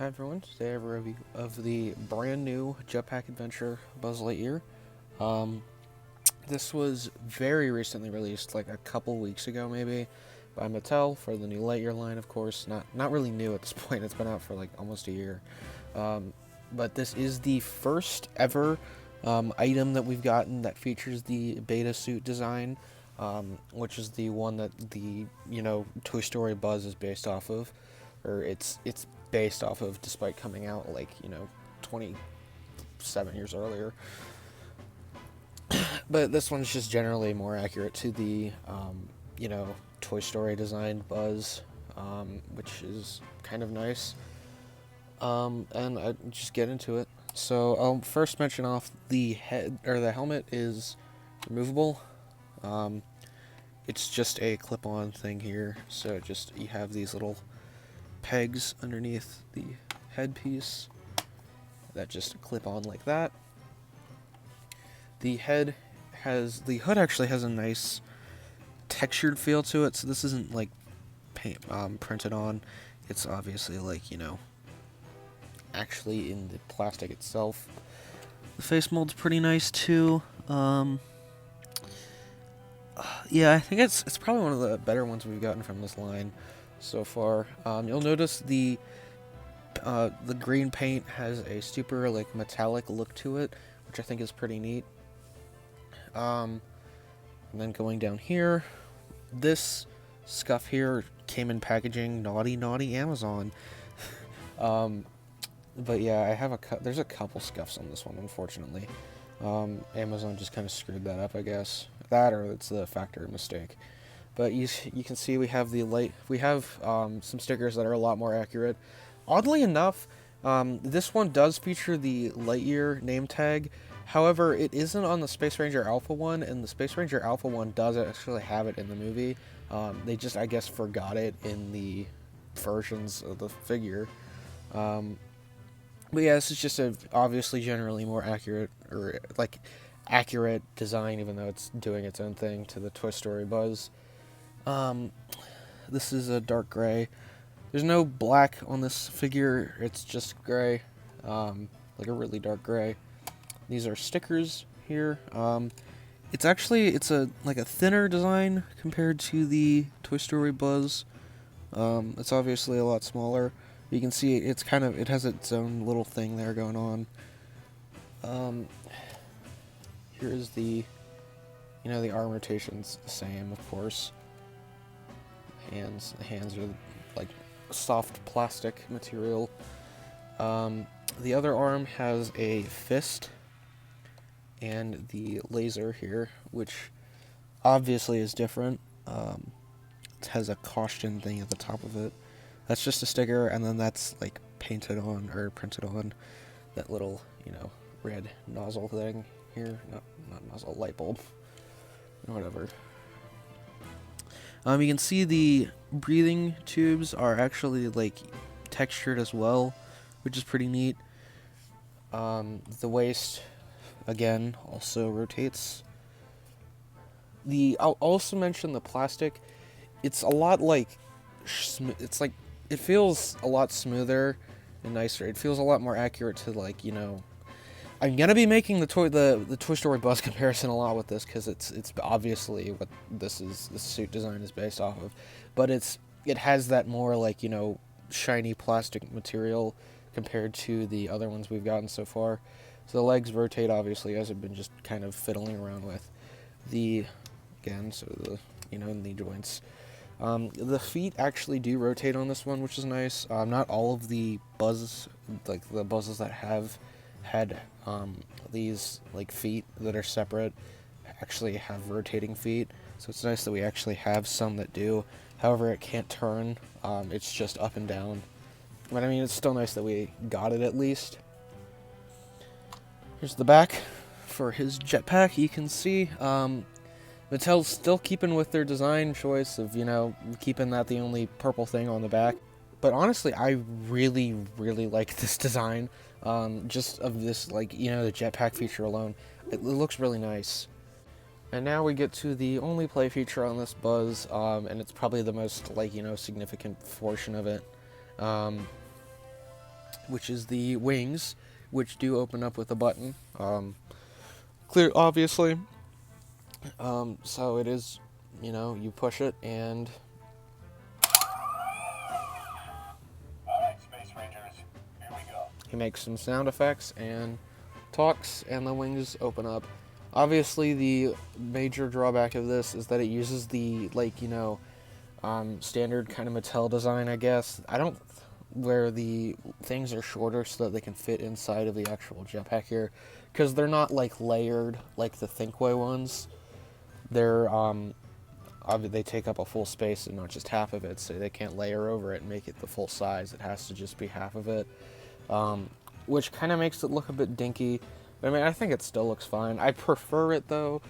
Hi everyone, today I have a review of the brand new Jetpack adventure Buzz Lightyear. Um, this was very recently released, like a couple weeks ago maybe, by Mattel for the new Lightyear line, of course. Not really new at this point, it's been out for like almost a year. But this is the first ever item that we've gotten that features the beta suit design, which is the one that the, Toy Story Buzz is based off of, or it's based off of, despite coming out like 27 years earlier. But this one's just generally more accurate to the Toy Story designed Buzz, which is kind of nice. And I just get into it. So I'll first mention off the head, or the helmet is removable. It's just a clip-on thing here. So just you have these little pegs underneath the headpiece that just clip on like that. The hood actually has a nice textured feel to it, so this isn't like printed on. It's obviously like, actually in the plastic itself. The face mold's pretty nice too. Yeah, I think it's probably one of the better ones we've gotten from this line so far. You'll notice the green paint has a super like metallic look to it, which I think is pretty neat. And then going down here, this scuff here came in packaging. Naughty Amazon. But yeah, I have there's a couple scuffs on this one, unfortunately. Amazon just kind of screwed that up, I guess. That, or it's the factory mistake. But you can see we have some stickers that are a lot more accurate. Oddly enough, this one does feature the Lightyear name tag. However, it isn't on the Space Ranger Alpha one, and the Space Ranger Alpha one does actually have it in the movie. They just, I guess, forgot it in the versions of the figure. But yeah, this is just a obviously generally more accurate, or like accurate design, even though it's doing its own thing to the Toy Story Buzz. This is a dark gray. There's no black on this figure, it's just gray, like a really dark gray. These are stickers here. It's like a thinner design compared to the Toy Story Buzz. It's obviously a lot smaller. You can see it has its own little thing there going on. Here's the arm rotation's the same, of course. The hands are like soft plastic material. The other arm has a fist and the laser here, which obviously is different. It has a caution thing at the top of it. That's just a sticker, and then that's like painted on or printed on that little, red nozzle thing here. Not nozzle, light bulb, or whatever. You can see the breathing tubes are actually like textured as well, which is pretty neat. The waist, again, also rotates. I'll also mention the plastic. It's a lot like, it feels a lot smoother and nicer. It feels a lot more accurate to, like, I'm gonna be making the Toy Story Buzz comparison a lot with this, because it's obviously what the suit design is based off of, but it has that more like shiny plastic material compared to the other ones we've gotten so far. So the legs rotate, obviously, as I've been just kind of fiddling around with the knee joints. The feet actually do rotate on this one, which is nice. Not all of the buzzes that have had these like feet that are separate actually have rotating feet, so it's nice that we actually have some that do. However, it can't turn. It's just up and down. But I mean, it's still nice that we got it at least. Here's the back for his jetpack. You can see Mattel's still keeping with their design choice of, keeping that the only purple thing on the back. But honestly, I really, really like this design. Just of this, like, the jetpack feature alone. It looks really nice. And now we get to the only play feature on this Buzz, and it's probably the most, significant portion of it. which is the wings, which do open up with a button. Clear, obviously. So it is, you push it and... Alright, Space Rangers, here we go. He makes some sound effects and talks, and the wings open up. Obviously, the major drawback of this is that it uses the, standard kind of Mattel design, I guess. Where the things are shorter so that they can fit inside of the actual jetpack here, because they're not, layered like the Thinkway ones. They're, they take up a full space and not just half of it, so they can't layer over it and make it the full size. It has to just be half of it, which kind of makes it look a bit dinky. But, I mean, I think it still looks fine. I prefer it, though,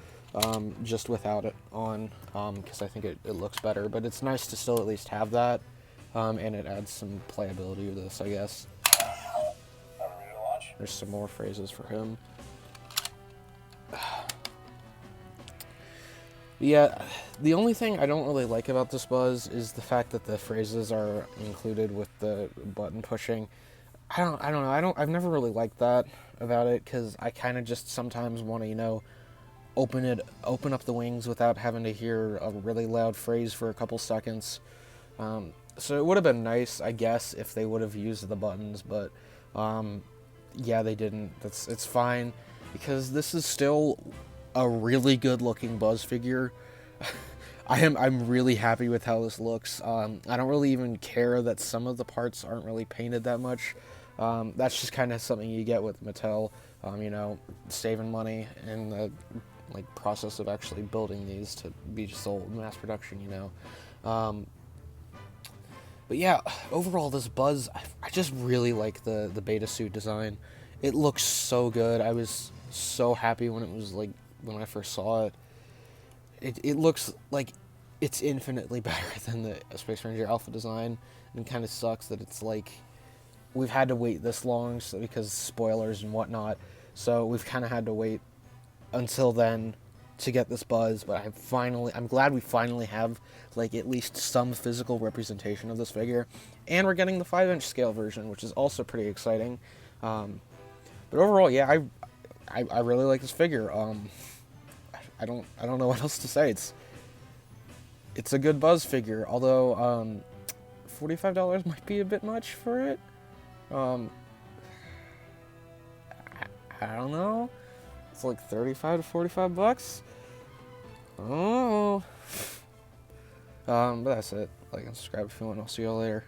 just without it on, because I think it looks better. But it's nice to still at least have that, and it adds some playability to this, I guess. Are we ready to launch? There's some more phrases for him. Yeah, the only thing I don't really like about this Buzz is the fact that the phrases are included with the button pushing. I don't know. I've never really liked that about it, because I kind of just sometimes want to, open up the wings without having to hear a really loud phrase for a couple seconds. So it would have been nice, I guess, if they would have used the buttons, but yeah, they didn't. It's fine, because this is still a really good looking Buzz figure. I'm really happy with how this looks. I don't really even care that some of the parts aren't really painted that much. That's just kind of something you get with Mattel, saving money in the process of actually building these to be sold in mass production, But yeah, overall this Buzz, I just really like the beta suit design. It looks so good. I was so happy when it was when I first saw it. It looks like it's infinitely better than the Space Ranger Alpha design, and kind of sucks that it's we've had to wait this long because spoilers and whatnot. So we've kind of had to wait until then to get this Buzz, but I'm glad we finally have at least some physical representation of this figure, and we're getting the 5-inch scale version, which is also pretty exciting. But overall, yeah, I really like this figure. I don't know what else to say. It's a good Buzz figure, although $45 might be a bit much for it. I don't know. It's like 35 to 45 bucks. Oh. But that's it. Like and subscribe if you want. I'll see y'all later.